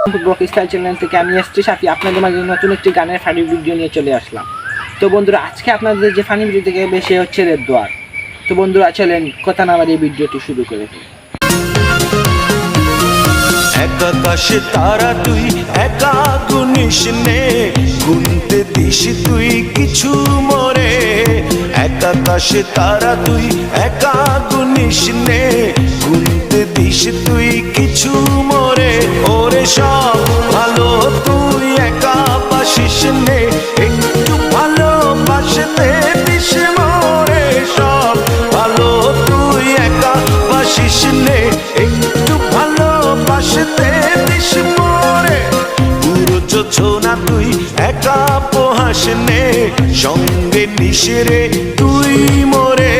Blog style channel থেকে আমি এসছি সাথী আপনাদের মাঝে নতুন একটি গানের ফানি ভিডিও নিয়ে চলে আসলাম। তো বন্ধুরা, আজকে আপনাদের যে ফানি ভিডিও থেকে বেশি হচ্ছে রেদওয়ার। তো বন্ধুরা, চলেন কথা না বাড়িয়ে ভিডিওটি শুরু করে দিই। এক আকাশে তারা তুই একা গুনিস নে, গুনতে দিস তুই কিছু মরে। এক আকাশে তারা তুই একা গুনিস নে, গুনতে দিস তুই কিছু মরে। ওরে সব ভালো তুই একা বাসিস নে, একটু ভালোবাসতে দিস মরে। সব ভালো তুই একা বাসিস নে, একটু ভালোবাসতে দিস মরে। পুরো যোছনা তুই একা পোহাস নে, সঙ্গে নিস রে তুই মরে।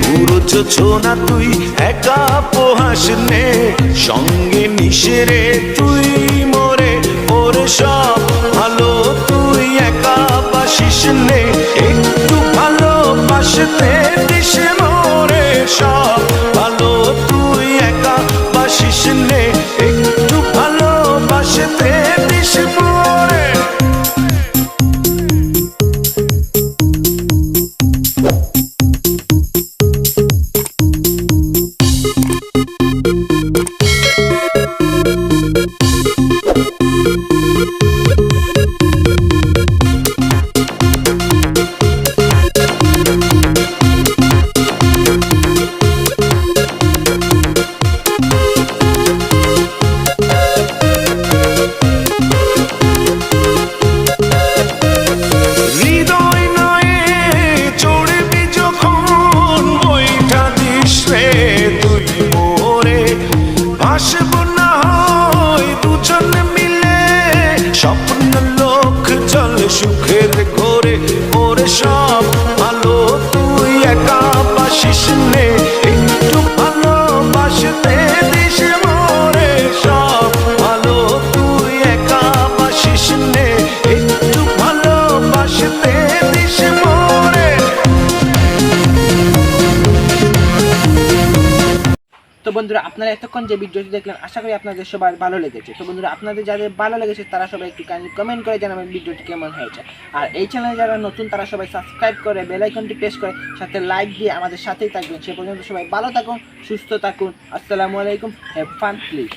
পুরো যোছনা তুই একা পোহাস নে, সঙ্গে নিস রে তুই মরে। ওরে সব ভালো তুই একা বাসিস নে, একটু ভালোবাসতে দিস মরে। সব ভালো তুই একা বাসিস নে, একটু ভালোবাসতে দিস মরে। স্বপ্ন লোক চল সুখের ঘরে। ওরে সব ভালো তুই একা বাসিস নে, একটু ভালোবাসতে দিস মরে। সব ভালো তুই একা বাসিস নে, একটু ভালোবাসতে দিস মরে। তো বন্ধুরা, আপনারা এতক্ষণ যে ভিডিওটি দেখলেন আশা করি আপনাদের সবার ভালো লেগেছে। তো বন্ধুরা, আপনাদের যাদের ভালো লেগেছে তারা সবাই একটু কাইন্ডলি কমেন্ট করে জানাবেন ভিডিওটি কেমন হয়েছে। আর এই চ্যানেলে যারা নতুন তারা সবাই সাবস্ক্রাইব করে বেল আইকনটি প্রেস করে সাথে লাইক দিয়ে আমাদের সাথেই থাকবেন। সে পর্যন্ত সবাই ভালো থাকুন, সুস্থ থাকুন। আসসালামু আলাইকুম, হ্যাভ ফান প্লিজ।